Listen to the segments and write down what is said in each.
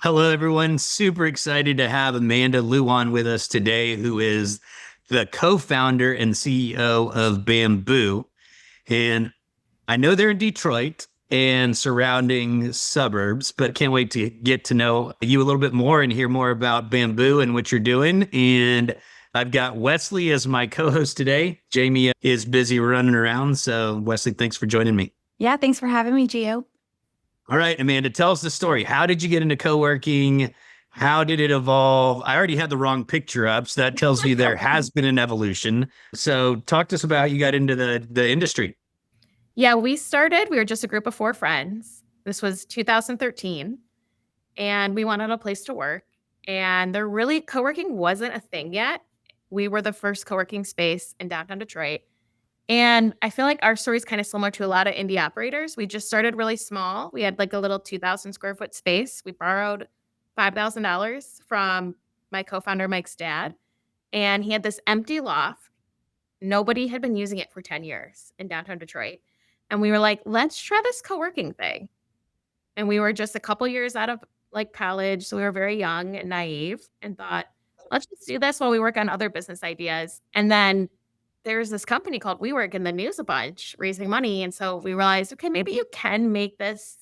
Hello, everyone. Super excited to have Amanda Lewan with us today, who is the co-founder and CEO of Bamboo. And I know they're in Detroit and surrounding suburbs, but can't wait to get to know you a little bit more and hear more about Bamboo and what you're doing. And I've got Wesley as my co-host today. Jamie is busy running around. So Wesley, thanks for joining me. Yeah, thanks for having me, Gio. All right, Amanda, tell us the story. How did you get into co-working? How did it evolve? I already had the wrong picture up, so that tells me there has been an evolution. So talk to us about how you got into the industry. Yeah, we were just a group of four friends. This was 2013, and we wanted a place to work. And co-working wasn't a thing yet. We were the first co-working space in downtown Detroit. And I feel like our story is kind of similar to a lot of indie operators. We just started really small. We had like a little 2,000 square foot space. We borrowed $5,000 from my co-founder, Mike's dad. And he had this empty loft. Nobody had been using it for 10 years in downtown Detroit. And we were like, let's try this co-working thing. And we were just a couple years out of like college. So we were very young and naive and thought, let's just do this while we work on other business ideas. And then there's this company called WeWork in the news a bunch raising money. And so we realized, okay, maybe you can make this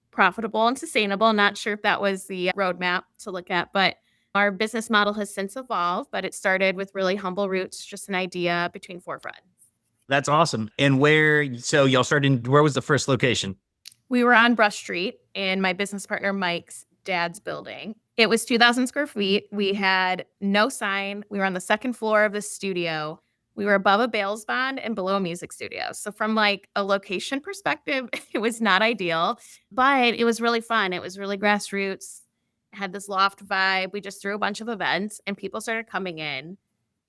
profitable and sustainable. Not sure if that was the roadmap to look at, but our business model has since evolved, but it started with really humble roots, just an idea between four friends. That's awesome. And y'all started, where was the first location? We were on Brush Street in my business partner Mike's dad's building. It was 2,000 square feet. We had no sign. We were on the second floor of the studio. We were above a bails bond and below a music studio. So from like a location perspective, it was not ideal, but it was really fun. It was really grassroots. It had this loft vibe. We just threw a bunch of events and people started coming in.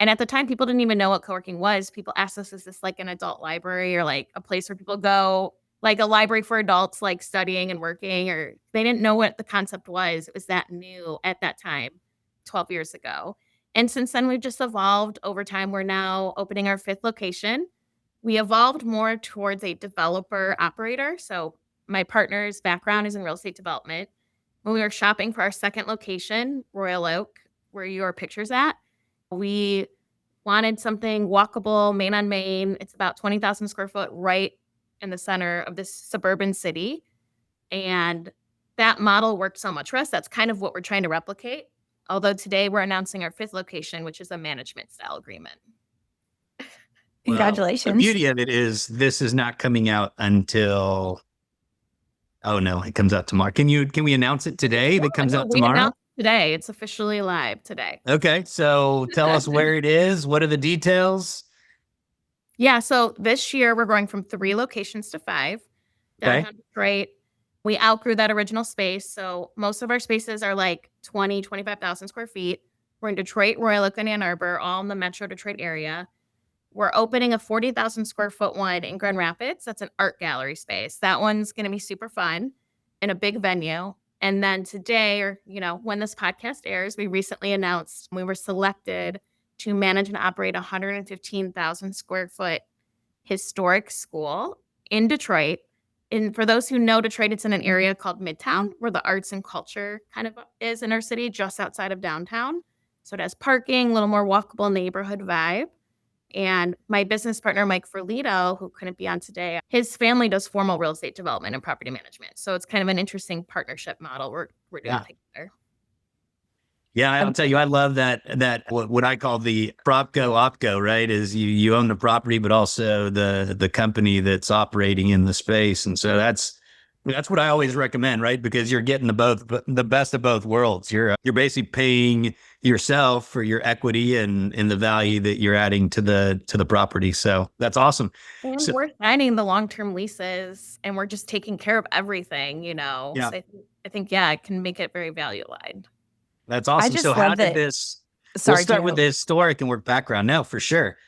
And at the time, people didn't even know what co-working was. People asked us, is this like an adult library or like a place where people go, like a library for adults, like studying and working, or they didn't know what the concept was. It was that new at that time, 12 years ago. And since then, we've just evolved over time. We're now opening our fifth location. We evolved more towards a developer operator. So my partner's background is in real estate development. When we were shopping for our second location, Royal Oak, where your picture's at, we wanted something walkable, main on main. It's about 20,000 square foot right in the center of this suburban city. And that model worked so much for us. That's kind of what we're trying to replicate. Although today we're announcing our fifth location, which is a management style agreement. Congratulations. Well, the beauty of it is this is not coming out until, oh no, it comes out tomorrow. Can we announce it today? That comes out tomorrow? Today. It's officially live today. Okay. So tell us where it is. What are the details? Yeah. So this year we're going from 3 locations to 5. Downtown Detroit. We outgrew that original space. So most of our spaces are like 20, 25,000 square feet. We're in Detroit, Royal Oak, and Ann Arbor, all in the Metro Detroit area. We're opening a 40,000 square foot one in Grand Rapids. That's an art gallery space. That one's going to be super fun in a big venue. And then today, or, when this podcast airs, we recently announced we were selected to manage and operate a 115,000 square foot historic school in Detroit. And for those who know Detroit, it's in an area called Midtown, where the arts and culture kind of is in our city, just outside of downtown. So it has parking, a little more walkable neighborhood vibe. And my business partner, Mike Ferlito, who couldn't be on today, his family does formal real estate development and property management. So it's kind of an interesting partnership model we're doing together. Yeah, I'll tell you, I love that what I call the propco opco, right? Is you own the property, but also the company that's operating in the space. And so that's what I always recommend, right? Because you're getting the best of both worlds. You're basically paying yourself for your equity and the value that you're adding to the property. So that's awesome. And we're signing the long-term leases and we're just taking care of everything, Yeah. So I think, it can make it very value aligned. That's awesome. So how did this, we'll start with the historic and work background. No, for sure.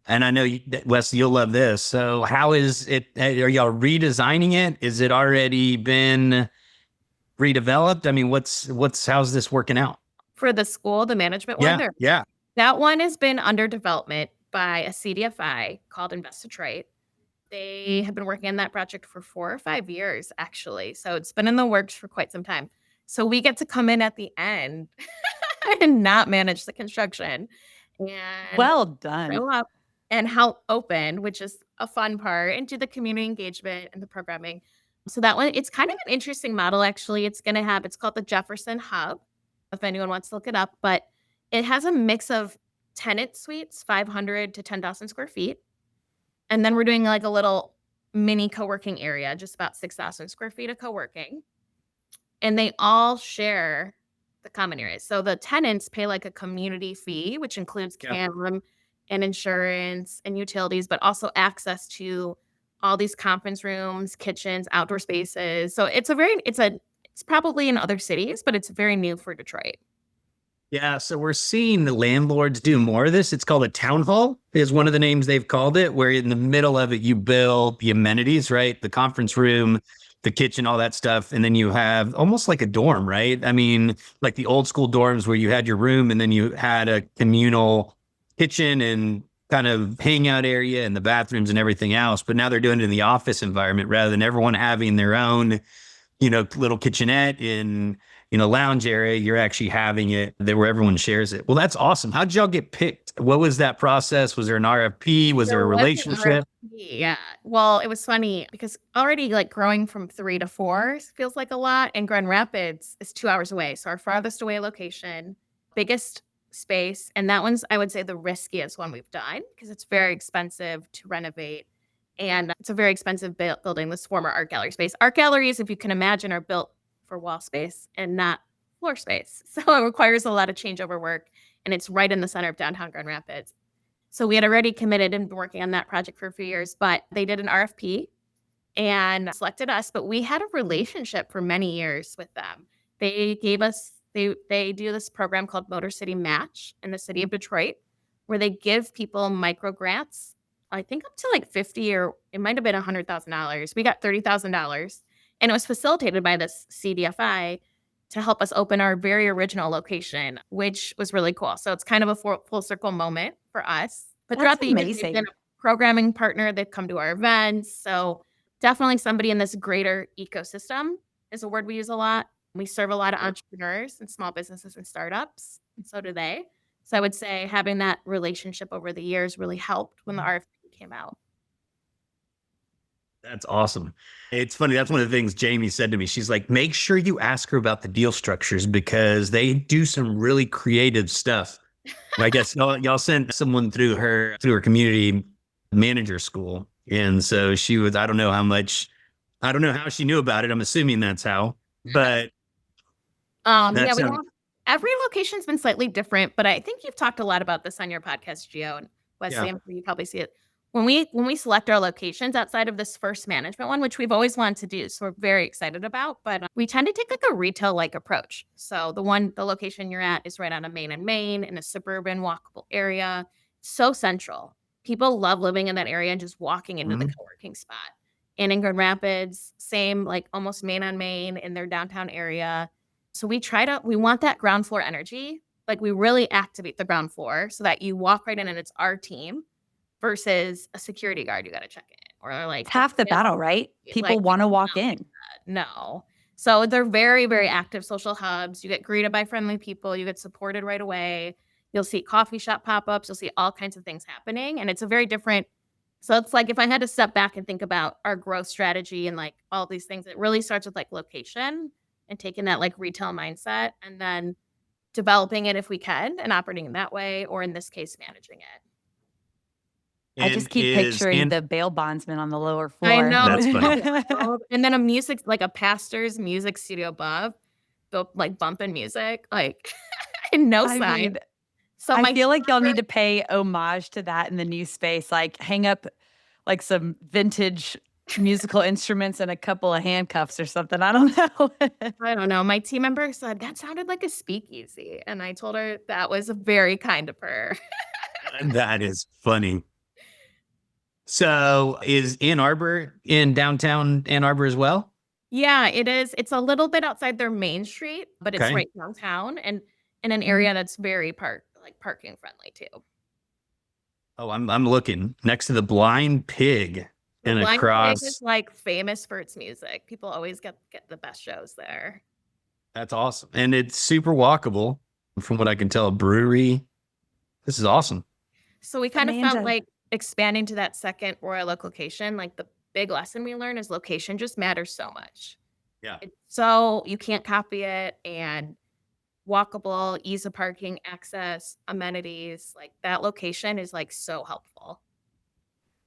And I know, Wes, you'll love this. So how is it, are y'all redesigning it? Is it already been redeveloped? I mean, how's this working out? For the school, the management one? Yeah. That one has been under development by a CDFI called Invest Detroit. They have been working on that project for 4 or 5 years, actually. So it's been in the works for quite some time. So we get to come in at the end and not manage the construction and Well done. show up and help open, which is a fun part, and do the community engagement and the programming. So that one, it's kind of an interesting model, actually. It's called the Jefferson Hub, if anyone wants to look it up, but it has a mix of tenant suites, 500 to 10,000 square feet. And then we're doing like a little mini co-working area, just about 6,000 square feet of co-working. And they all share the common areas. So the tenants pay like a community fee, which includes Yeah. CAM and insurance and utilities, but also access to all these conference rooms, kitchens, outdoor spaces. So it's probably in other cities, but it's very new for Detroit. Yeah, so we're seeing the landlords do more of this. It's called a town hall, is one of the names they've called it, where in the middle of it, you build the amenities, right? The conference room, the kitchen, all that stuff. And then you have almost like a dorm, right? I mean, like the old school dorms where you had your room and then you had a communal kitchen and kind of hangout area and the bathrooms and everything else. But now they're doing it in the office environment rather than everyone having their own, little kitchenette in, lounge area. You're actually having it there where everyone shares it. Well, that's awesome. How'd y'all get picked? What was that process? Was there an RFP? Was there a Was an relationship? RFP, yeah. Well, it was funny because already like growing from 3 to 4 feels like a lot, and Grand Rapids is 2 hours away. So our farthest away location, biggest space, and that one's, I would say, the riskiest one we've done because it's very expensive to renovate. And it's a very expensive building, this former art gallery space. Art galleries, if you can imagine, are built for wall space and not floor space. So it requires a lot of changeover work, and it's right in the center of downtown Grand Rapids. So we had already committed and been working on that project for a few years, but they did an RFP and selected us, but we had a relationship for many years with them. They do this program called Motor City Match in the city of Detroit, where they give people micro grants, I think up to like 50 or it might have been $100,000. We got $30,000, and it was facilitated by this CDFI to help us open our very original location, which was really cool. So it's kind of a full circle moment for us. But That's throughout the years, they've amazing. been a programming partner. They've come to our events. So definitely somebody in this greater ecosystem is a word we use a lot. We serve a lot of entrepreneurs and small businesses and startups, and so do they. So I would say having that relationship over the years really helped when the RFP came out. That's awesome. It's funny. That's one of the things Jamie said to me. She's like, make sure you ask her about the deal structures because they do some really creative stuff. I guess y'all sent someone through her community manager school. And so she was, I don't know how she knew about it. I'm assuming that's how, but Yeah, that's, we have every location's been slightly different, but I think you've talked a lot about this on your podcast, Gio, and Wesley. yeah. I'm sure you probably see it. When we select our locations outside of this first management one, which we've always wanted to do, so we're very excited about, but we tend to take like a retail-like approach. So the location you're at is right on a Main and Main in a suburban walkable area, so central. People love living in that area and just walking into the co-working spot. And in Grand Rapids, same, like almost Main on Main in their downtown area. So we want that ground floor energy. Like we really activate the ground floor so that you walk right in and it's our team versus a security guard you got to check in or like It's half the battle, right? People like want to walk in. no. So they're very, very active social hubs. You get greeted by friendly people. You get supported right away. You'll see coffee shop pop-ups. You'll see all kinds of things happening. And it's a very different. So it's like if I had to step back and think about our growth strategy and like all these things, it really starts with like location and taking that like retail mindset and then developing it if we can and operating in that way, or in this case, managing it. I just keep picturing the bail bondsman on the lower floor. I know. That's funny. And then like a pastor's music studio above, like bumping music, like and no sign. mean, So I feel like y'all need to pay homage to that in the new space. Like hang up like some vintage musical instruments and a couple of handcuffs or something. I don't know. I don't know. My team member said that sounded like a speakeasy. And I told her that was very kind of her. That is funny. So is Ann Arbor in downtown Ann Arbor as well? Yeah, it is. It's a little bit outside their main street, but it's Okay. right downtown and in an area that's very parking friendly too. Oh, I'm looking next to the Blind Pig The and Blind Pig is across. like famous for its music. People always get the best shows there. That's awesome. And it's super walkable from what I can tell. A brewery. This is awesome. So we kind of felt Amanda. like expanding to that second Royal Oak location, like the big lesson we learned is location just matters so much. Yeah. It's so you can't copy it, and walkable, ease of parking, access, amenities, like that location is like so helpful.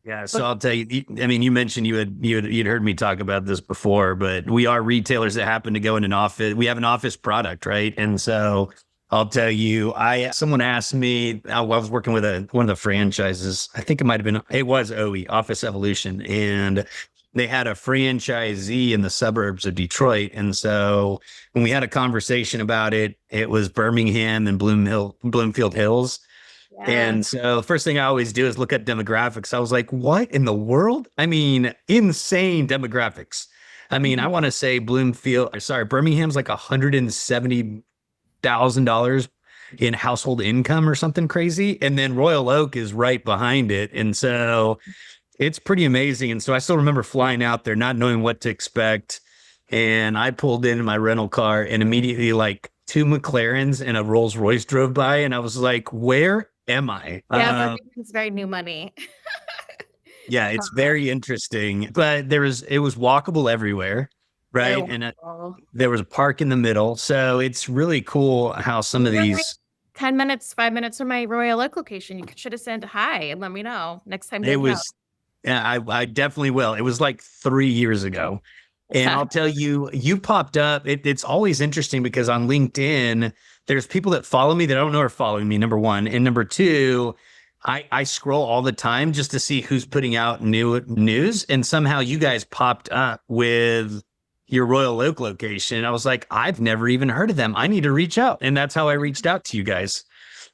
Yeah, so But I'll tell you. I mean, you mentioned you'd heard me talk about this before, but we are retailers that happen to go in an office. We have an office product, right? And so I'll tell you, I someone asked me. I was working with one of the franchises. I think it was OE Office Evolution, and they had a franchisee in the suburbs of Detroit. And so when we had a conversation about it, it was Birmingham and Bloomfield Hills. Yeah. And so the first thing I always do is look at demographics. I was like, what in the world? I mean, insane demographics. I mean, I Mhm. want to say Birmingham's like $170,000 in household income or something crazy. And then Royal Oak is right behind it. And so it's pretty amazing. And so I still remember flying out there, not knowing what to expect. And I pulled in my rental car and immediately like two McLarens and a Rolls Royce drove by. And I was like, where am I? Yeah, Birmingham's very new money. Yeah, it's Uh, very interesting, but it was walkable everywhere, Very right? And wonderful. there was a park in the middle. So it's really cool how some You of were like these, 10 minutes, 5 minutes from my Royal Oak location. You should have said hi and let me know next time you're it in town. was, yeah, I definitely will. It was like 3 years ago. And I'll tell you, you popped up. It's always interesting because on LinkedIn, there's people that follow me that I don't know are following me, number one. And number two, I scroll all the time just to see who's putting out new news. And somehow you guys popped up with your Royal Oak location. I was like, I've never even heard of them. I need to reach out. And that's how I reached out to you guys.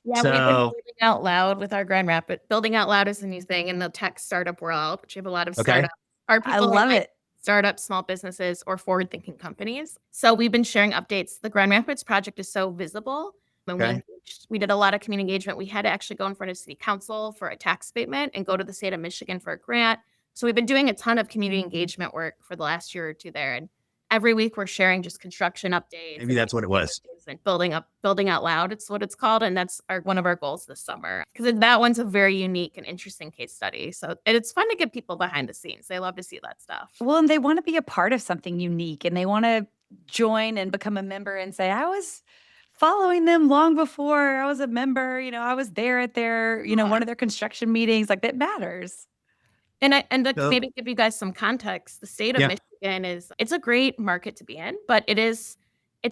Yeah, we've been So, building out loud with our Grand Rapid. Building out loud is a new thing in the tech startup world, which we have a lot of okay. startups. Our I people are love like it. startups, small businesses, or forward-thinking companies. So we've been sharing updates. The Grand Rapids project is so visible. When Okay. we did a lot of community engagement. We had to actually go in front of city council for a tax abatement and go to the state of Michigan for a grant. So we've been doing a ton of community engagement work for the last year or two there. And every week we're sharing just construction updates Maybe and that's what it was. and building out loud. It's what it's called, and that's one of our goals this summer because that one's a very unique and interesting case study. So it's fun to get people behind the scenes. They love to see that stuff. Well, and they want to be a part of something unique and they want to join and become a member and say, I was following them long before I was a member. I was there at their, one of their construction meetings. Like that matters. And to So, maybe give you guys some context, the state of yeah. Michigan it's a great market to be in, but it's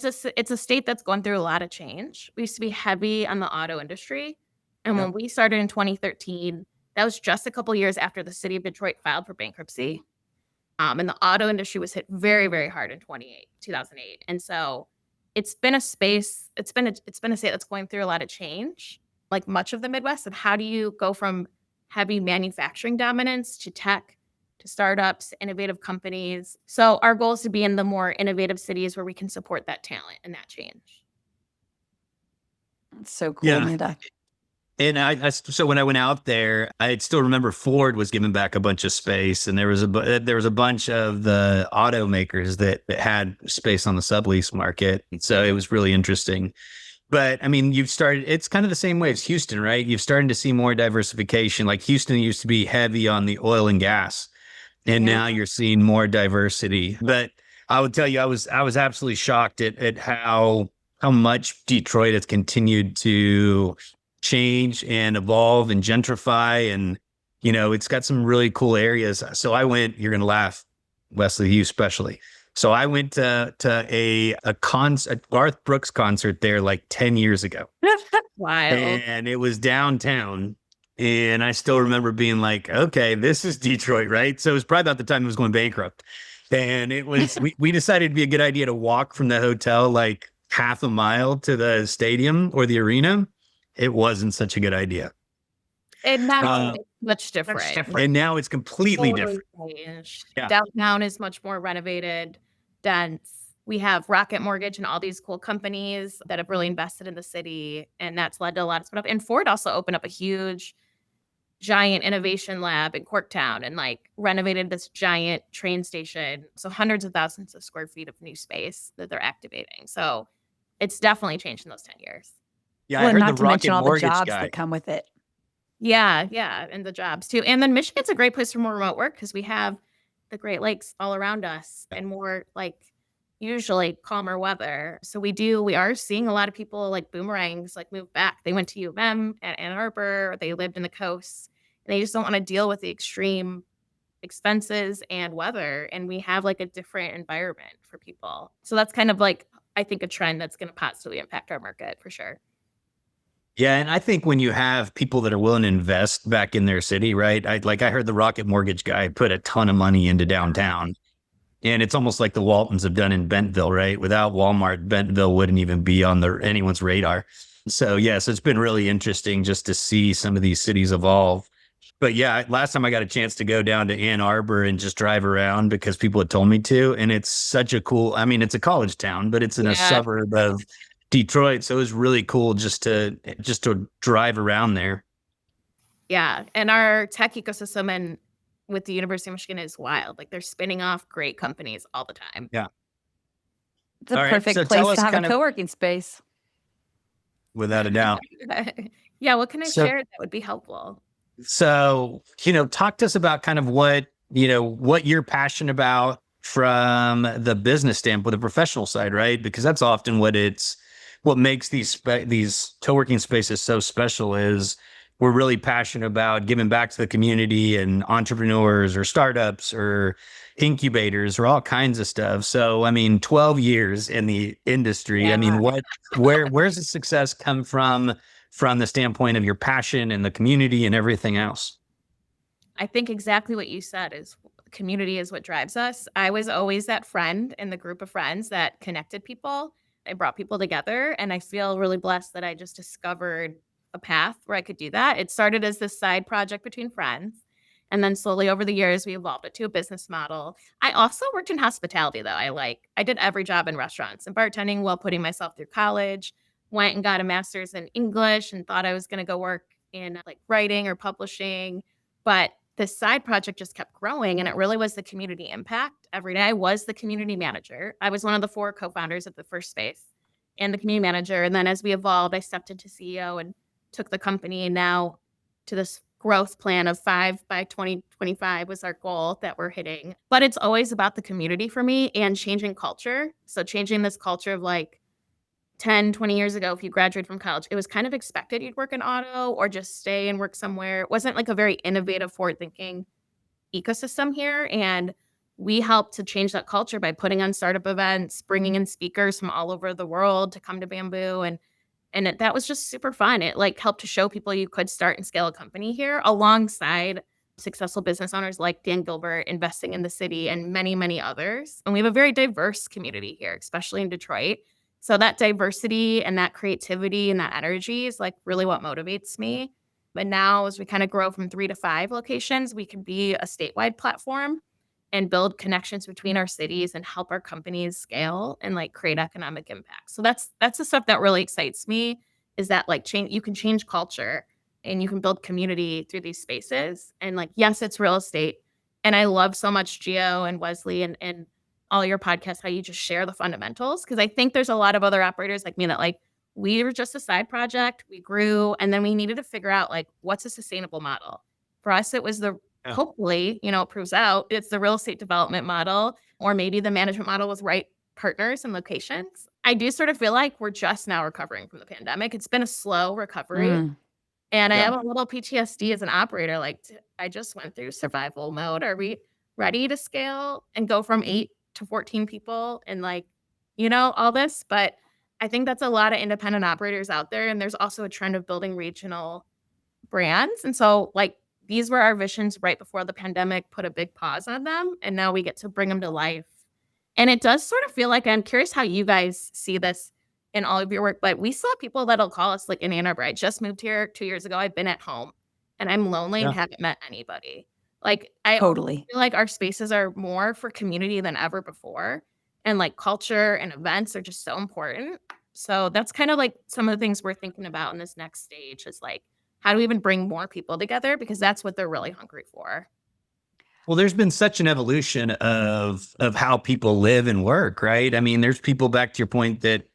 a state that's going through a lot of change. We used to be heavy on the auto industry, and Yeah. when we started in 2013, that was just a couple years after the city of Detroit filed for bankruptcy. And the auto industry was hit very, very hard in 2008. And so it's been a state that's going through a lot of change, like much of the Midwest. And how do you go from heavy manufacturing dominance to tech to startups, innovative companies? So our goal is to be in the more innovative cities where we can support that talent and that change. It's so cool, Yeah. Amanda. And so when I went out there, I still remember Ford was giving back a bunch of space, and there was a bunch of the automakers that had space on the sublease market. So it was really interesting. But I mean, it's kind of the same way as Houston, right? You've started to see more diversification. Like Houston used to be heavy on the oil and gas, and Yeah. now you're seeing more diversity. But I would tell you, I was absolutely shocked at how much Detroit has continued to change and evolve and gentrify, and it's got some really cool areas. So I went. You're gonna laugh, Wesley, you especially. So I went to a Garth Brooks concert there like 10 years ago, Wild. and it was downtown. And I still remember being like, okay, this is Detroit, right? So it was probably about the time it was going bankrupt. And we decided it'd be a good idea to walk from the hotel like half a mile to the stadium or the arena. It wasn't such a good idea. And now Uh, it's much different. and now it's completely Totally different. changed. Yeah. Downtown is much more renovated, dense. We have Rocket Mortgage and all these cool companies that have really invested in the city, and that's led to a lot of stuff. And Ford also opened up a huge giant innovation lab in Corktown and like renovated this giant train station. So hundreds of thousands of square feet of new space that they're activating. So it's definitely changed in those 10 years. Yeah, I Well, and heard the not to mention Rocket all the Mortgage jobs guy. that come with it. Yeah, yeah, and the jobs too. And then Michigan's a great place for more remote work because we have the Great Lakes all around us and more like usually calmer weather. So we are seeing a lot of people like boomerangs like move back. They went to U of M at Ann Arbor, or they lived in the coast, and they just don't want to deal with the extreme expenses and weather. And we have like a different environment for people. So that's kind of like I think a trend that's going to positively impact our market for sure. Yeah, and I think when you have people that are willing to invest back in their city, right? I heard the Rocket Mortgage guy put a ton of money into downtown. And it's almost like the Waltons have done in Bentonville, right? Without Walmart, Bentonville wouldn't even be on anyone's radar. So yes, it's been really interesting just to see some of these cities evolve. But yeah, last time I got a chance to go down to Ann Arbor and just drive around because people had told me to. And it's such a cool, I mean, it's a college town, but it's in a Yeah. suburb of Detroit. So it was really cool just to drive around there. Yeah, and our tech ecosystem and with the University of Michigan is wild. Like they're spinning off great companies all the time. Yeah. It's a All right. So perfect tell place us to have a kind of co-working space. without a doubt. Yeah, what can I So share that would be helpful? So, talk to us about kind of what you're passionate about from the business standpoint, the professional side, right? Because that's often what makes these co-working spaces so special is we're really passionate about giving back to the community and entrepreneurs or startups or incubators or all kinds of stuff. So, I mean, 12 years in the industry. I mean, Yeah. where's the success come from the standpoint of your passion and the community and everything else? I think exactly what you said is community is what drives us. I was always that friend in the group of friends that connected people and brought people together. And I feel really blessed that I just discovered a path where I could do that. It started as this side project between friends. And then slowly over the years, we evolved it to a business model. I also worked in hospitality, though. I did every job in restaurants and bartending while putting myself through college. Went and got a master's in English and thought I was going to go work in like writing or publishing. But this side project just kept growing, and it really was the community impact. Every day I was the community manager. I was one of the 4 co-founders of the first space and the community manager. And then as we evolved, I stepped into CEO and took the company now to this growth plan of 5 by 2025 was our goal that we're hitting. But it's always about the community for me and changing culture. So changing this culture of like 10, 20 years ago, if you graduated from college, it was kind of expected you'd work in auto or just stay and work somewhere. It wasn't like a very innovative, forward-thinking ecosystem here. And we helped to change that culture by putting on startup events, bringing in speakers from all over the world to come to Bamboo. And that was just super fun. It like helped to show people you could start and scale a company here alongside successful business owners like Dan Gilbert investing in the city and many, many others. And we have a very diverse community here, especially in Detroit. So that diversity and that creativity and that energy is like really what motivates me. But now as we kind of grow from 3 to 5 locations, we can be a statewide platform and build connections between our cities and help our companies scale and like create economic impact. So that's the stuff that really excites me is that like you can change culture and you can build community through these spaces. And like, yes, it's real estate. And I love so much Geo and Wesley and all your podcasts, how you just share the fundamentals. Cause I think there's a lot of other operators like me that like, we were just a side project, we grew, and then we needed to figure out like, what's a sustainable model? For us, it was Yeah. hopefully, it proves out it's the real estate development model, or maybe the management model with right partners and locations. I do sort of feel like we're just now recovering from the pandemic. It's been a slow recovery. Mm. And I Yeah. have a little PTSD as an operator. Like, I just went through survival mode. Are we ready to scale and go from 8 to 14 people and like, all this? But I think that's a lot of independent operators out there. And there's also a trend of building regional brands. And so, like, these were our visions right before the pandemic put a big pause on them. And now we get to bring them to life. And it does sort of feel like I'm curious how you guys see this in all of your work, but we still have people that'll call us like in Ann Arbor. I just moved here 2 years ago. I've been at home and I'm lonely and Yeah. haven't met anybody. Like, I Totally. feel like our spaces are more for community than ever before. And like culture and events are just so important. So that's kind of like some of the things we're thinking about in this next stage is like how do we even bring more people together? Because that's what they're really hungry for. Well, there's been such an evolution of how people live and work, right? I mean, there's people, back to your point, that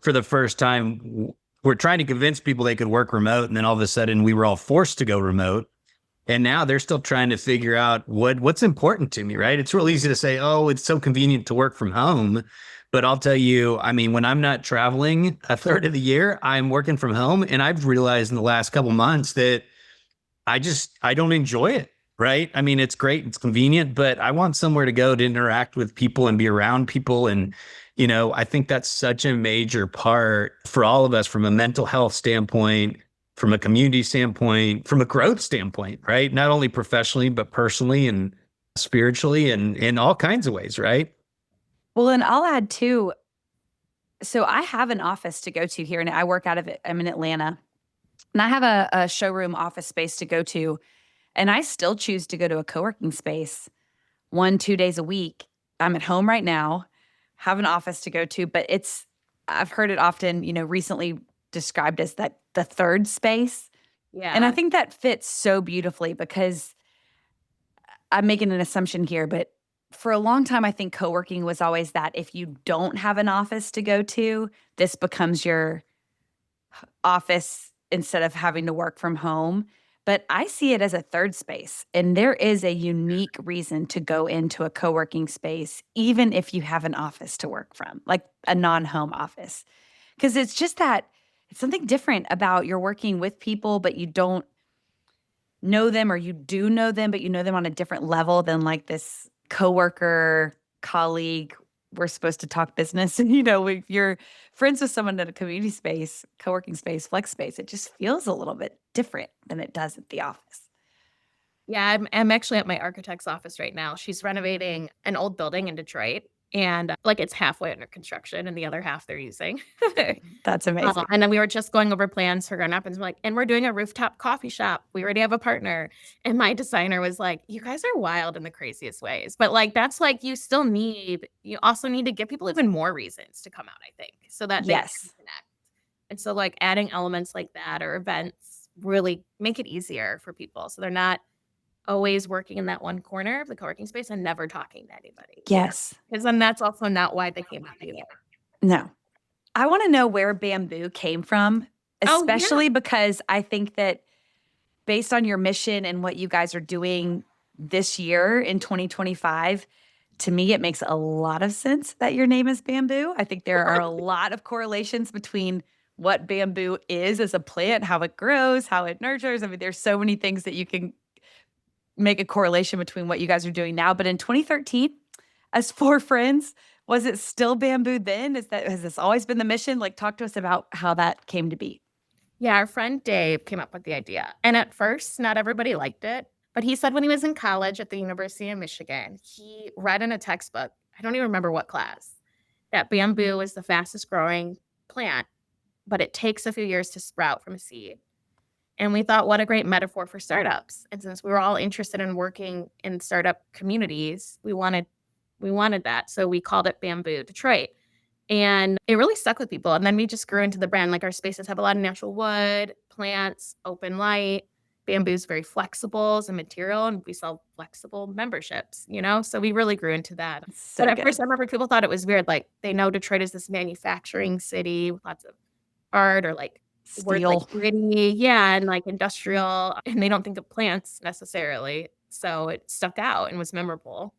for the first time we're trying to convince people they could work remote, and then all of a sudden we were all forced to go remote. And now they're still trying to figure out what's important to me, right? It's real easy to say, oh, it's so convenient to work from home. But I'll tell you, I mean, when I'm not traveling a third of the year, I'm working from home. And I've realized in the last couple months that I don't enjoy it, right? I mean, it's great, it's convenient, but I want somewhere to go to interact with people and be around people. And, I think that's such a major part for all of us from a mental health standpoint, from a community standpoint, from a growth standpoint, right? Not only professionally, but personally and spiritually and in all kinds of ways, right? Well, and I'll add too. So I have an office to go to here, and I work out of it. I'm in Atlanta, and I have a showroom office space to go to, and I still choose to go to a co-working space 1, 2 days a week. I'm at home right now, have an office to go to, but I've heard it often, recently described as that the third space. Yeah. And I think that fits so beautifully because I'm making an assumption here, but for a long time, I think co-working was always that if you don't have an office to go to, this becomes your office instead of having to work from home. But I see it as a third space. And there is a unique reason to go into a co-working space, even if you have an office to work from, like a non-home office. Because it's just that it's something different about you're working with people, but you don't know them, or you do know them, but you know them on a different level than like this coworker, colleague. We're supposed to talk business. And, if you're friends with someone at a community space, co-working space, flex space, it just feels a little bit different than it does at the office. Yeah, I'm actually at my architect's office right now. She's renovating an old building in Detroit, and like it's halfway under construction, and the other half they're using. That's amazing. And then we were just going over plans for going up, and like, and we're doing a rooftop coffee shop. We already have a partner, and my designer was like, "You guys are wild in the craziest ways," but like that's like you also need to give people even more reasons to come out. I think so that they can Yes. connect, and so like adding elements like that or events really make it easier for people, so they're not always working in that one corner of the co-working space and never talking to anybody. Yes. Because then that's also not why they came out either. No. I want to know where bamboo came from, Oh, yeah. especially because I think that based on your mission and what you guys are doing this year in 2025, to me, it makes a lot of sense that your name is bamboo. I think there are a lot of correlations between what bamboo is as a plant, how it grows, how it nurtures. I mean, there's so many things that you can make a correlation between what you guys are doing now. But in 2013, as four friends, was it still bamboo then? Has this always been the mission? Like, talk to us about how that came to be. Yeah, our friend Dave came up with the idea. And at first, not everybody liked it. But he said when he was in college at the University of Michigan, he read in a textbook, I don't even remember what class, that bamboo is the fastest growing plant, but it takes a few years to sprout from a seed. And we thought, what a great metaphor for startups. And since we were all interested in working in startup communities, we wanted that. So we called it Bamboo Detroit. And it really stuck with people. And then we just grew into the brand. Like our spaces have a lot of natural wood, plants, open light. Bamboo is very flexible as a material, and we sell flexible memberships, So we really grew into that. So But at good. first, I remember people thought it was weird. Like they know Detroit is this manufacturing city with lots of art or like words Steel. like gritty, yeah, and like industrial, and they don't think of plants necessarily. So it stuck out and was memorable.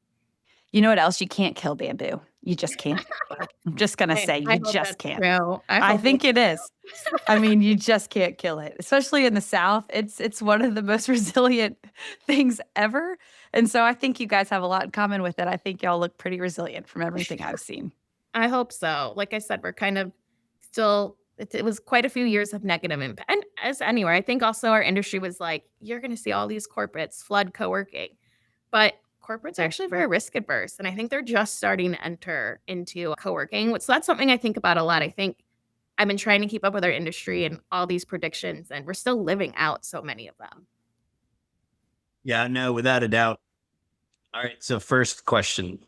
You know what else? You can't kill bamboo. You just can't. I'm just going to say I you hope just that's can't. true. I hope think it that's is. I mean, you just can't kill it, especially in the South. It's one of the most resilient things ever. And so I think you guys have a lot in common with it. I think y'all look pretty resilient from everything I've seen. I hope so. Like I said, we're kind of still, it was quite a few years of negative impact. And as anywhere, I think also our industry was like, you're going to see all these corporates flood co-working. But corporates are actually very risk adverse. And I think they're just starting to enter into co-working. So that's something I think about a lot. I think I've been trying to keep up with our industry and all these predictions, and we're still living out so many of them. Yeah, no, without a doubt. All right. So first question.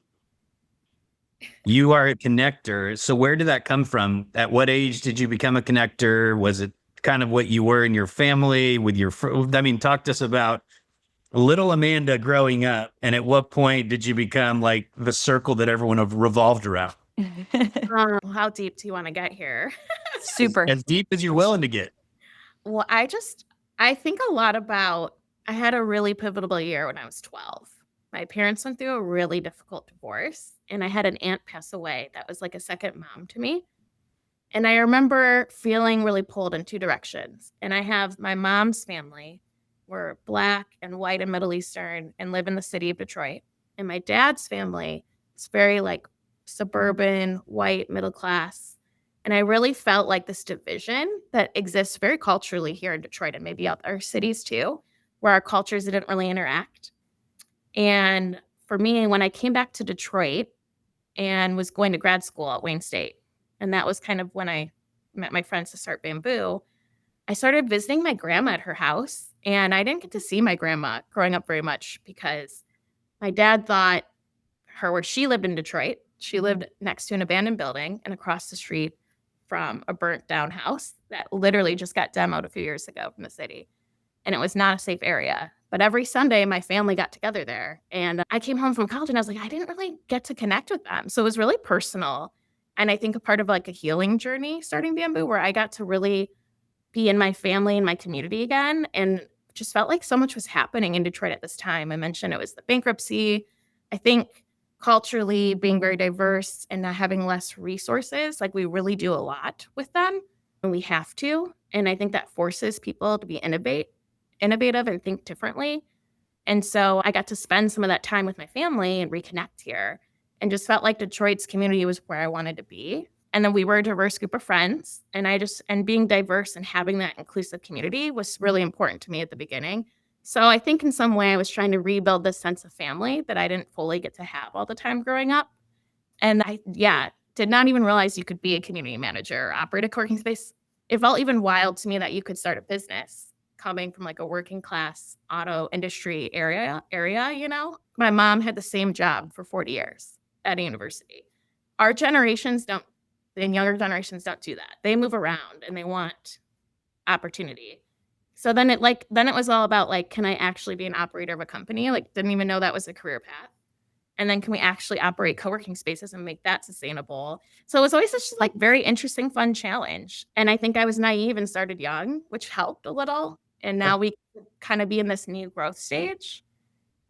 You are a connector. So where did that come from? At what age did you become a connector? Was it kind of what you were in your family with your, I mean, talk to us about little Amanda growing up. And at what point did you become like the circle that everyone have revolved around? How deep do you want to get here? Super. As deep as you're willing to get. Well, I think a lot about, I had a really pivotal year when I was 12. My parents went through a really difficult divorce, and I had an aunt pass away that was like a second mom to me. And I remember feeling really pulled in two directions. And I have my mom's family were Black and white and Middle Eastern and live in the city of Detroit. And my dad's family is very like suburban, white, middle class. And I really felt like this division that exists very culturally here in Detroit and maybe other cities too, where our cultures didn't really interact. And for me, when I came back to Detroit and was going to grad school at Wayne State, and that was kind of when I met my friends to start Bamboo, I started visiting my grandma at her house. And I didn't get to see my grandma growing up very much because my dad thought her where she lived in Detroit. She lived next to an abandoned building and across the street from a burnt down house that literally just got demoed a few years ago from the city. And it was not a safe area. But every Sunday, my family got together there. And I came home from college and I was like, I didn't really get to connect with them. So it was really personal. And I think a part of like a healing journey starting Bamboo, where I got to really be in my family and my community again. And just felt like so much was happening in Detroit at this time. I mentioned it was the bankruptcy. I think culturally being very diverse and not having less resources, like we really do a lot with them and we have to. And I think that forces people to be innovative and think differently. And so I got to spend some of that time with my family and reconnect here and just felt like Detroit's community was where I wanted to be. And then we were a diverse group of friends. And being diverse and having that inclusive community was really important to me at the beginning. So I think in some way I was trying to rebuild this sense of family that I didn't fully get to have all the time growing up. And did not even realize you could be a community manager or operate a co-working space. It felt even wild to me that you could start a business coming from like a working class auto industry area, you know? My mom had the same job for 40 years at a university. Our generations don't, and younger generations don't do that. They move around and they want opportunity. So then it was all about like, can I actually be an operator of a company? Like, didn't even know that was a career path. And then can we actually operate co-working spaces and make that sustainable? So it was always this like very interesting, fun challenge. And I think I was naive and started young, which helped a little. And now we kind of be in this new growth stage.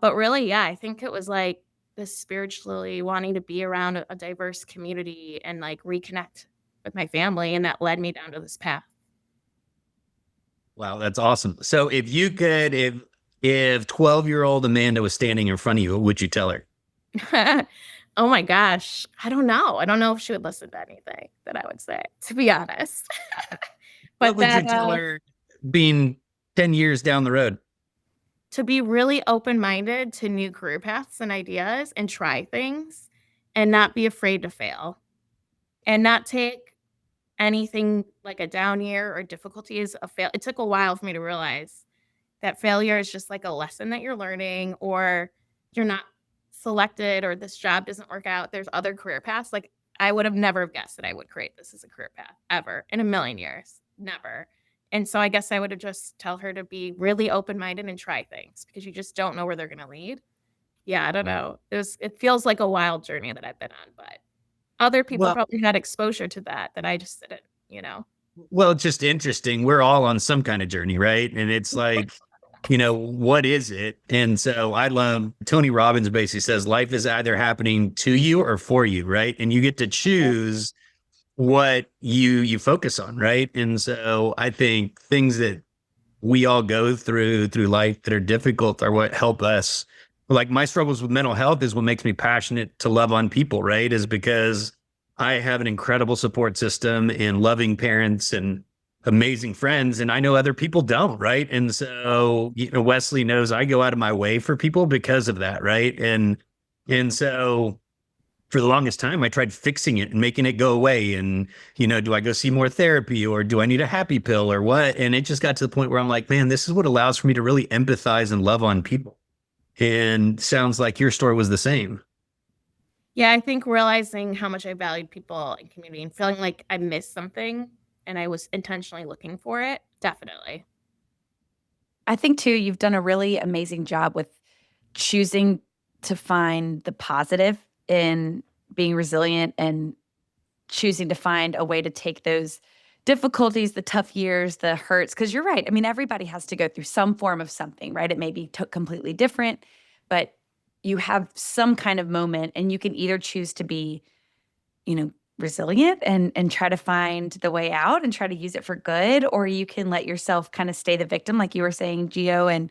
But really, yeah, I think it was like this spiritually wanting to be around a diverse community and like reconnect with my family. And that led me down to this path. Wow, that's awesome. So if 12-year-old Amanda was standing in front of you, what would you tell her? Oh my gosh. I don't know. I don't know if she would listen to anything that I would say, to be honest. What would you tell her being 10 years down the road? To be really open-minded to new career paths and ideas and try things and not be afraid to fail and not take anything like a down year or difficulty as a fail. It took a while for me to realize that failure is just like a lesson that you're learning, or you're not selected, or this job doesn't work out. There's other career paths. Like I would have never guessed that I would create this as a career path ever in a million years. Never. And so I guess I would have just tell her to be really open-minded and try things because you just don't know where they're going to lead. Yeah, I don't know. It feels like a wild journey that I've been on, but other people probably had exposure to that I just didn't, you know? Well, it's just interesting. We're all on some kind of journey, right? And it's like, what is it? And so I love Tony Robbins basically says life is either happening to you or for you, right? And you get to choose what you focus on, right? And so I think things that we all go through life that are difficult are what help us. Like my struggles with mental health is what makes me passionate to love on people, right? Is because I have an incredible support system and loving parents and amazing friends, and I know other people don't, right? And so, Wesley knows I go out of my way for people because of that, right? And so for the longest time, I tried fixing it and making it go away. And, do I go see more therapy or do I need a happy pill or what? And it just got to the point where I'm like, man, this is what allows for me to really empathize and love on people. And sounds like your story was the same. Yeah, I think realizing how much I valued people and community and feeling like I missed something and I was intentionally looking for it, definitely. I think too, you've done a really amazing job with choosing to find the positive in being resilient and choosing to find a way to take those difficulties, the tough years, the hurts. Because you're right. I mean, everybody has to go through some form of something, right? It may be completely different, but you have some kind of moment, and you can either choose to be, resilient and try to find the way out and try to use it for good, or you can let yourself kind of stay the victim, like you were saying, Gio. And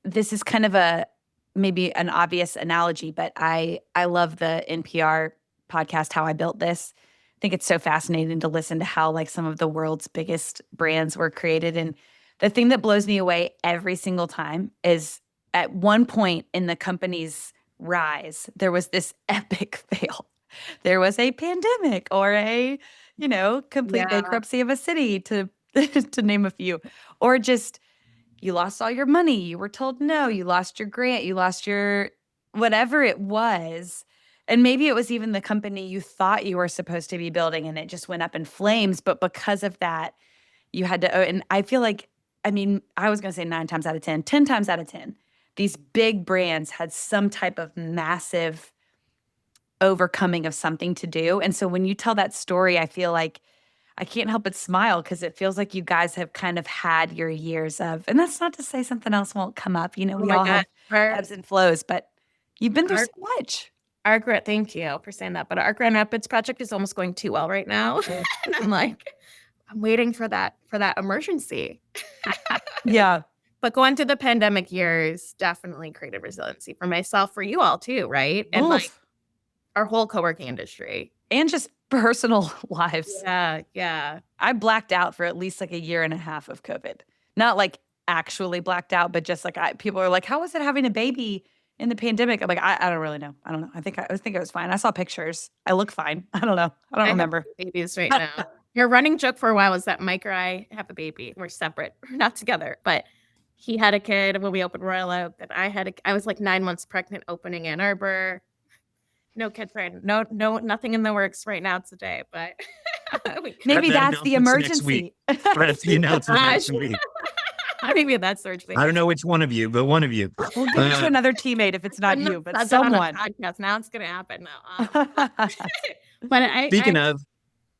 this is kind of a maybe an obvious analogy, but I love the NPR podcast, How I Built This. I think it's so fascinating to listen to how like some of the world's biggest brands were created. And the thing that blows me away every single time is at one point in the company's rise, there was this epic fail. There was a pandemic or a, complete Yeah. bankruptcy of a city to to name a few, or just you lost all your money. You were told no. You lost your grant. You lost your whatever it was. And maybe it was even the company you thought you were supposed to be building and it just went up in flames. But because of that, you had to, and I feel like, I mean, I was going to say 9 times out of 10, 10 times out of 10, these big brands had some type of massive overcoming of something to do. And so when you tell that story, I feel like I can't help but smile because it feels like you guys have kind of had your years of, and that's not to say something else won't come up. Oh We my all God. have ebbs and flows, but you've been through Our, so much. thank you for saying that. But our Grand Rapids project is almost going too well right now. And I'm like, I'm waiting for that emergency. Yeah. But going through the pandemic years definitely created resiliency for myself, for you all too, right? And like Oof. our whole co-working industry. And just personal lives. Yeah, yeah. I blacked out for at least like a year and a half of COVID. Not like actually blacked out, but just like people are like, how was it having a baby in the pandemic? I'm like, I don't really know. I don't know. I think it was fine. I saw pictures. I look fine. I don't know. I don't I have remember. 2 babies right now. Your running joke for a while was that Mike or I have a baby. We're separate, we're not together. But he had a kid when we opened Royal Oak. And I was like 9 months pregnant opening Ann Arbor. No kid friend. No, nothing in the works right now today. But Maybe That that's the announcement's next week. emergency. That's the announcement next week. maybe that's surgery. I don't know which one of you, but one of you. We'll give it to another teammate if it's not you, but Said that on a someone. podcast. Now it's gonna happen now. But Speaking of,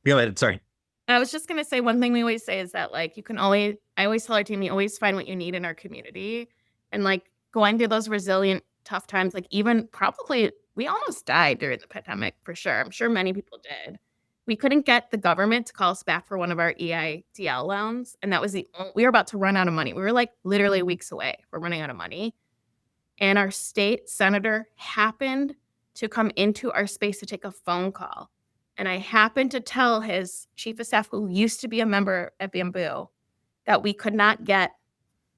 go ahead. Sorry. I was just gonna say one thing we always say is that like I always tell our team, you always find what you need in our community. And like going through those resilient, tough times, like even probably we almost died during the pandemic for sure. I'm sure many people did. We couldn't get the government to call us back for one of our EIDL loans. And that was we were about to run out of money. We were like literally weeks away from running out of money. And our state senator happened to come into our space to take a phone call. And I happened to tell his chief of staff, who used to be a member at Bamboo, that we could not get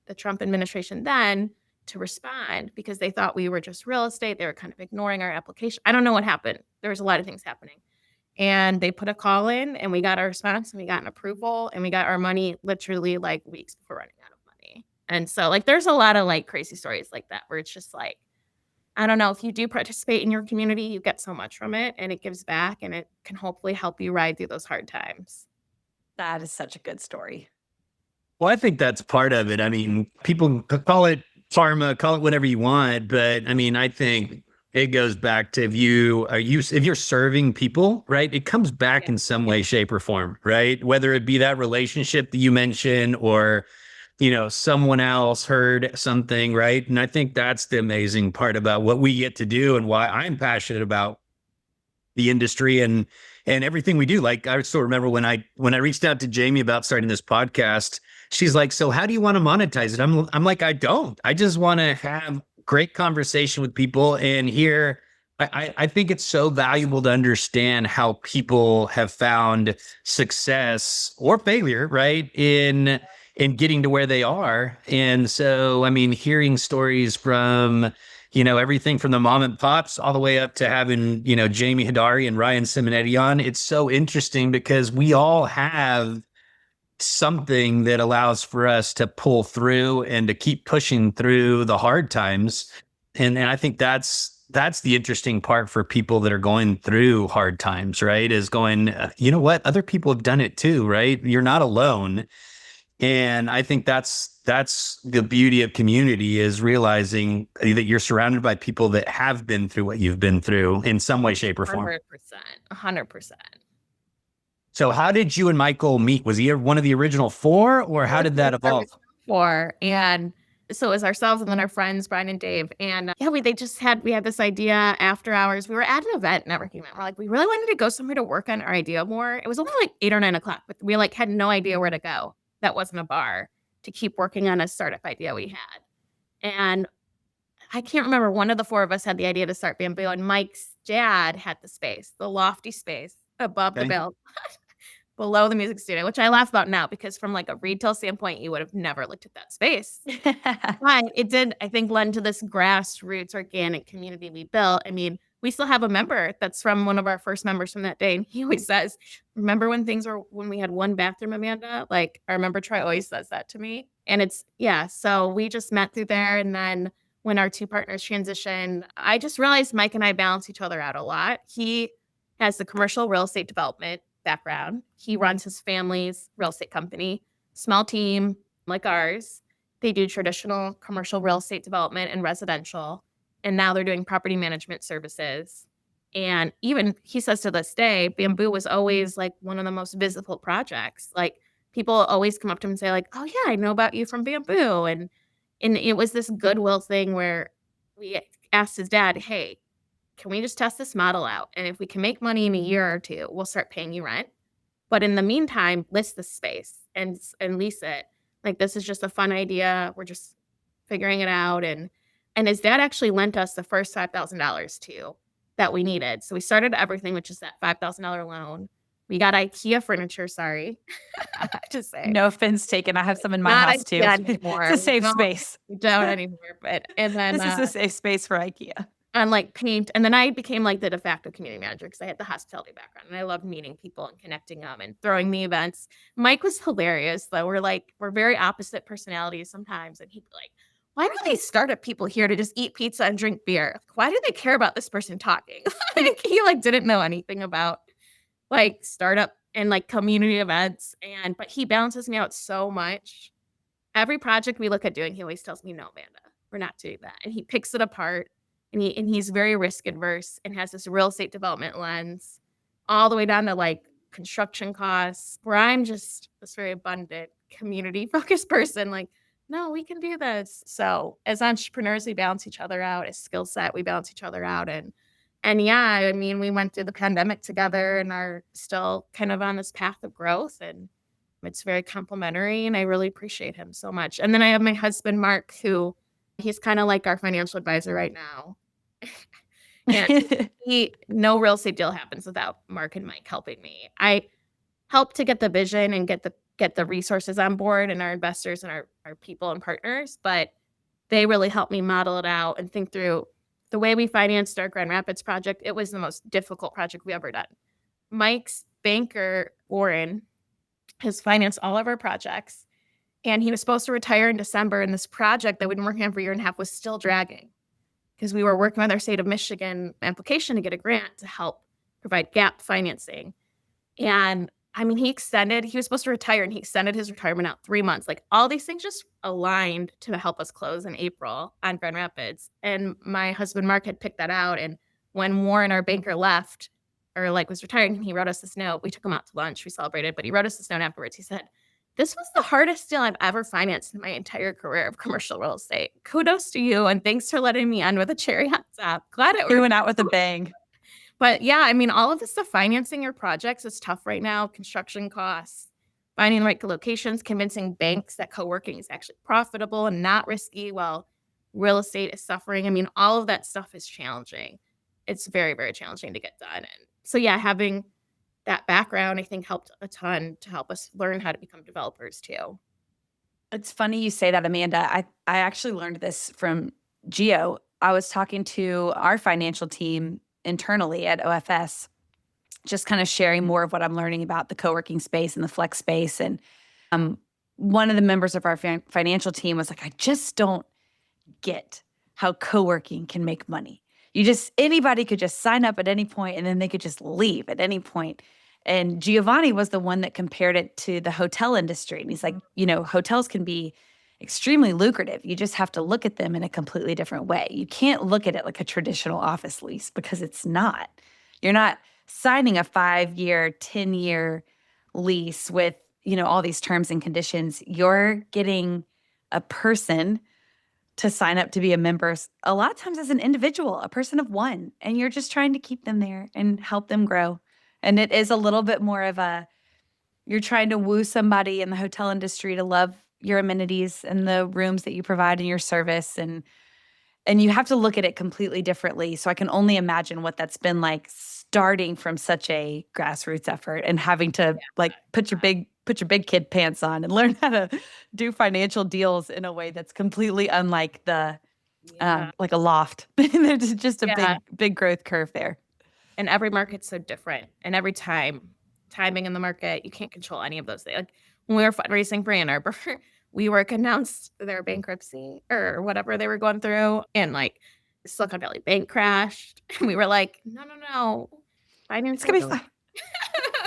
the Trump administration then to respond because they thought we were just real estate. They were kind of ignoring our application. I don't know what happened. There was a lot of things happening. And they put a call in and we got our response and we got an approval and we got our money literally like weeks before running out of money. And so like there's a lot of like crazy stories like that where it's just like, I don't know, if you do participate in your community, you get so much from it and it gives back and it can hopefully help you ride through those hard times. That is such a good story. Well, I think that's part of it. I mean, people call it pharma, call it whatever you want, but I mean, I think it goes back to if you're serving people, right? It comes back in some way, shape, or form, right? Whether it be that relationship that you mentioned or someone else heard something, right? And I think that's the amazing part about what we get to do and why I'm passionate about the industry and everything we do. Like I still remember when I reached out to Jamie about starting this podcast, she's like, so how do you want to monetize it? I'm like, I don't. I just want to have great conversation with people and hear. I think it's so valuable to understand how people have found success or failure, right? In getting to where they are. And so, I mean, hearing stories from, everything from the mom and pops all the way up to having, Jamie Hidari and Ryan Simonetti on, it's so interesting because we all have something that allows for us to pull through and to keep pushing through the hard times. And I think that's that's the interesting part for people that are going through hard times, right? Is going, you know what? Other people have done it too, right? You're not alone. And I think that's the beauty of community, is realizing that you're surrounded by people that have been through what you've been through in some way, shape, or form. 100%. 100%. So how did you and Michael meet? Was he one of the original four, or how did that evolve? Four. And so it was ourselves and then our friends, Brian and Dave. And yeah, we had this idea after hours. We were at an event, networking event. We're like, we really wanted to go somewhere to work on our idea more. It was only like 8 or 9 o'clock, but we like had no idea where to go. That wasn't a bar to keep working on a startup idea we had. And I can't remember, one of the four of us had the idea to start Bamboo, and Mike's dad had the space, the lofty space above the Okay. bill. Below the music studio, which I laugh about now because from like a retail standpoint, you would have never looked at that space. But it did, I think, lend to this grassroots organic community we built. I mean, we still have a member that's from one of our first members from that day. And he always says, remember when we had one bathroom, Amanda? Like our member Troy always says that to me. And so we just met through there. And then when our two partners transitioned, I just realized Mike and I balance each other out a lot. He has the commercial real estate development background. He runs his family's real estate company, small team like ours. They do traditional commercial real estate development and residential. And now they're doing property management services. And even he says to this day, Bamboo was always like one of the most visible projects. Like people always come up to him and say like, oh yeah, I know about you from Bamboo. And it was this goodwill thing where we asked his dad, hey, can we just test this model out? And if we can make money in a year or two, we'll start paying you rent. But in the meantime, list the space and lease it. Like, this is just a fun idea. We're just figuring it out. And his dad actually lent us the first $5,000 too that we needed. So we started everything, which is that $5,000 loan. We got IKEA furniture. Sorry, to say. No offense taken. I have some in my Not house too. IKEA anymore. It's a safe No, space. We don't anymore. But and then This is a safe space for IKEA. on like paint. And then I became like the de facto community manager because I had the hospitality background and I loved meeting people and connecting them and throwing the events. Mike was hilarious though. We're very opposite personalities sometimes. And he'd be like, why do these startup people here to just eat pizza and drink beer? Why do they care about this person talking? Like, he like didn't know anything about like startup and like community events. But he balances me out so much. Every project we look at doing, he always tells me, no, Amanda, we're not doing that. And he picks it apart. And he's very risk adverse and has this real estate development lens all the way down to like construction costs, where I'm just this very abundant community focused person. Like, no, we can do this. So as entrepreneurs, we balance each other out. As skill set, we balance each other out. And yeah, I mean, we went through the pandemic together and are still kind of on this path of growth. And it's very complimentary. And I really appreciate him so much. And then I have my husband, Mark, who he's kind of like our financial advisor right now. And no real estate deal happens without Mark and Mike helping me. I help to get the vision and get the resources on board and our investors and our people and partners, but they really helped me model it out and think through the way we financed our Grand Rapids project. It was the most difficult project we ever done. Mike's banker, Warren, has financed all of our projects. And he was supposed to retire in December, and this project that we'd been working on for a year and a half was still dragging because we were working with our state of Michigan application to get a grant to help provide gap financing. And I mean, he was supposed to retire, and he extended his retirement out 3 months. Like, all these things just aligned to help us close in April on Grand Rapids. And my husband, Mark, had picked that out. And when Warren, our banker, left or like was retiring, he wrote us this note. We took him out to lunch. We celebrated, but he wrote us this note afterwards. He said, this was the hardest deal I've ever financed in my entire career of commercial real estate. Kudos to you, and thanks for letting me end with a cherry on top. Glad it went out with a bang. But yeah, I mean, all of this stuff, financing your projects is tough right now. Construction costs, finding the right locations, convincing banks that co-working is actually profitable and not risky while real estate is suffering. I mean, all of that stuff is challenging. It's very, very challenging to get done. And so yeah, having that background, I think, helped a ton to help us learn how to become developers too. It's funny you say that, Amanda. I actually learned this from Gio. I was talking to our financial team internally at OFS, just kind of sharing more of what I'm learning about the co-working space and the flex space. And one of the members of our financial team was like, I just don't get how co-working can make money. anybody could just sign up at any point and then they could just leave at any point. And Giovanni was the one that compared it to the hotel industry. And he's like, hotels can be extremely lucrative. You just have to look at them in a completely different way. You can't look at it like a traditional office lease because it's not. You're not signing a 5-year, 10-year lease with, all these terms and conditions. You're getting a person to sign up to be a member a lot of times as an individual, a person of one, and you're just trying to keep them there and help them grow. And it is a little bit more of you're trying to woo somebody in the hotel industry to love your amenities and the rooms that you provide and your service. And you have to look at it completely differently. So I can only imagine what that's been like starting from such a grassroots effort and having to put your big kid pants on and learn how to do financial deals in a way that's completely unlike like a loft. There's just a big growth curve there. And every market's so different. And every timing in the market, you can't control any of those things. Like when we were fundraising for Ann Arbor, WeWork announced their bankruptcy or whatever they were going through, and like Silicon Valley Bank crashed. And we were like, no. It's going to be fine.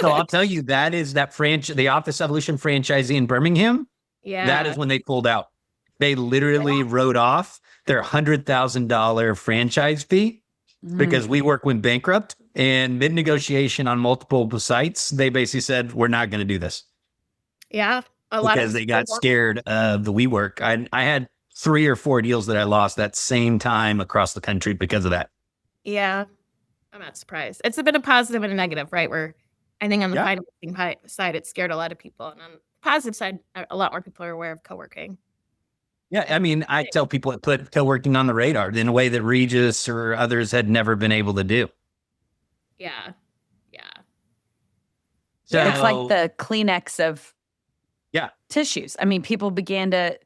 So I'll tell you, that is the Office Evolution franchisee in Birmingham. Yeah. That is when they pulled out. They literally wrote off their $100,000 franchise fee because WeWork went bankrupt, and mid-negotiation on multiple sites, they basically said, we're not going to do this. Yeah. Because they got scared of the WeWork. I had 3 or 4 deals that I lost that same time across the country because of that. Yeah. I'm not surprised. It's a bit of positive and a negative, right? Where I think on the financing side, it scared a lot of people. And on the positive side, a lot more people are aware of co-working. Yeah. I mean, I tell people it put co-working on the radar in a way that Regis or others had never been able to do. Yeah. So, it's like the Kleenex of tissues. I mean, people began to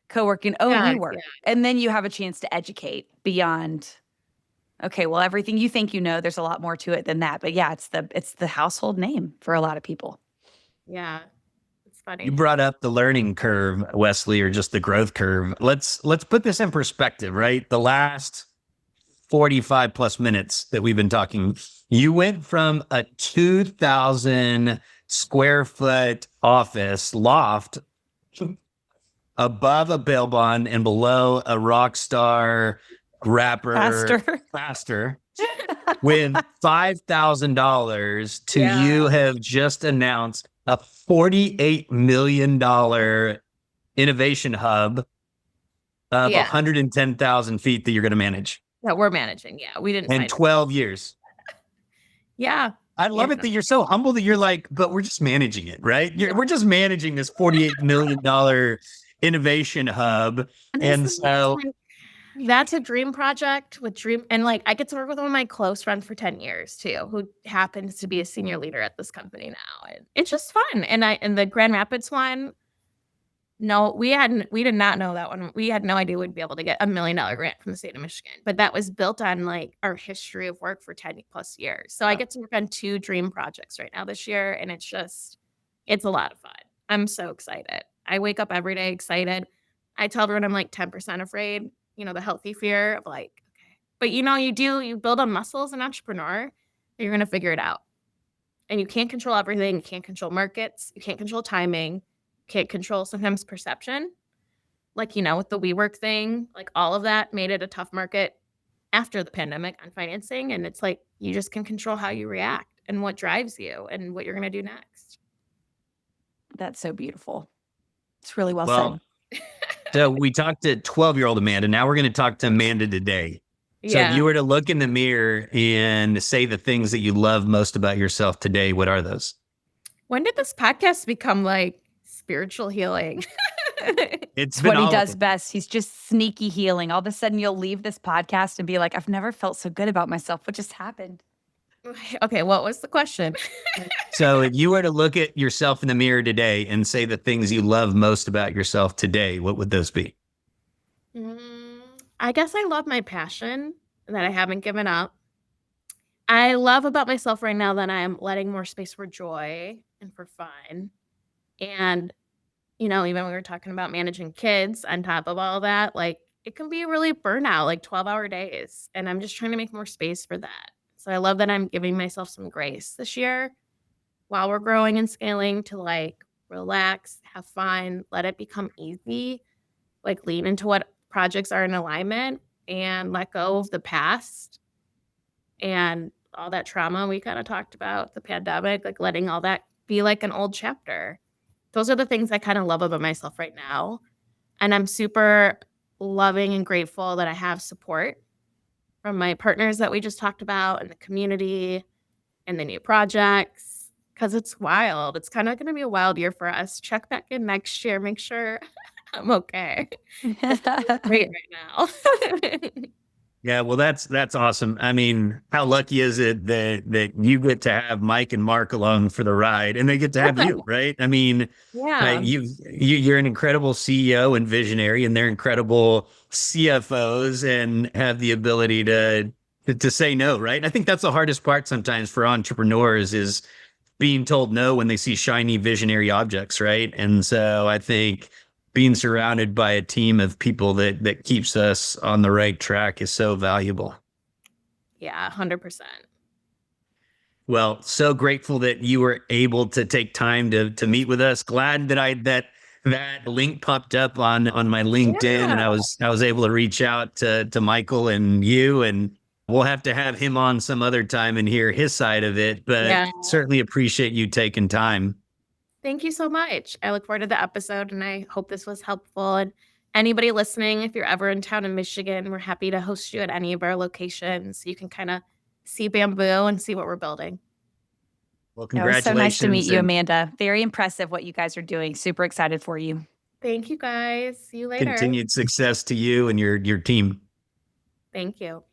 co-working, WeWork. And then you have a chance to educate beyond, okay, well, everything you think there's a lot more to it than that. But yeah, it's the household name for a lot of people. Yeah. It's funny. You brought up the learning curve, Wesley, or just the growth curve. Let's put this in perspective, right? The last 45 plus minutes that we've been talking, you went from a 2,000 square foot office loft above a bail bond and below a rock star rapper faster with $5,000 to you have just announced a $48 million innovation hub of 110,000 feet that you're going to manage. That we're managing. Yeah. We didn't. In 12 years. Yeah. I love it that you're so humble that you're like, but we're just managing it, right? We're just managing this $48 million innovation hub. And so that's a dream project and like I get to work with one of my close friends for 10 years too, who happens to be a senior leader at this company now. And it's just fun. And the Grand Rapids one, no, we did not know that one. We had no idea we'd be able to get $1 million grant from the state of Michigan, but that was built on like our history of work for 10 plus years. So I get to work on 2 dream projects right now this year. And it's a lot of fun. I'm so excited. I wake up every day excited. I tell everyone I'm like 10% afraid, the healthy fear of like, okay, but you build a muscle as an entrepreneur, you're going to figure it out. And you can't control everything. You can't control markets. You can't control timing. Can't control sometimes perception, like, with the WeWork thing, like all of that made it a tough market after the pandemic on financing. And it's like, you just can control how you react and what drives you and what you're going to do next. That's so beautiful. It's really well said. So we talked to 12-year-old Amanda. Now we're going to talk to Amanda today. So if you were to look in the mirror and say the things that you love most about yourself today, what are those? When did this podcast become like spiritual healing? It's what he does best. He's just sneaky healing. All of a sudden you'll leave this podcast and be like, I've never felt so good about myself. What just happened? Okay, what was the question? So if you were to look at yourself in the mirror today and say the things you love most about yourself today, what would those be? I guess I love my passion that I haven't given up. I love about myself right now that I'm letting more space for joy and for fun. And, even when we were talking about managing kids on top of all that, like it can be really burnout, like 12-hour days. And I'm just trying to make more space for that. So I love that I'm giving myself some grace this year while we're growing and scaling to like relax, have fun, let it become easy, like lean into what projects are in alignment and let go of the past and all that trauma we kind of talked about, the pandemic, like letting all that be like an old chapter. Those are the things I kind of love about myself right now. And I'm super loving and grateful that I have support from my partners that we just talked about and the community and the new projects because it's wild. It's kind of going to be a wild year for us. Check back in next year. Make sure I'm okay. It's great right now. Yeah, well, that's awesome. I mean, how lucky is it that you get to have Mike and Mark along for the ride, and they get to have you, right? I mean, Yeah. you're an incredible CEO and visionary, and they're incredible CFOs, and have the ability to say no, right? I think that's the hardest part sometimes for entrepreneurs is being told no when they see shiny visionary objects, right? And so I think being surrounded by a team of people that keeps us on the right track is so valuable. Yeah, 100%. Well, so grateful that you were able to take time to meet with us. Glad that that link popped up on my LinkedIn, and Yeah. I was able to reach out to Michael and you, and we'll have to have him on some other time and hear his side of it, but Yeah. certainly appreciate you taking time. Thank you so much. I look forward to the episode and I hope this was helpful. And anybody listening, if you're ever in town in Michigan, we're happy to host you at any of our locations. You can kind of see Bamboo and see what we're building. Well, It was so nice to meet congratulations you, and Amanda. Very impressive what you guys are doing. Super excited for you. Thank you guys. See you later. continued success to you and your team. Thank you.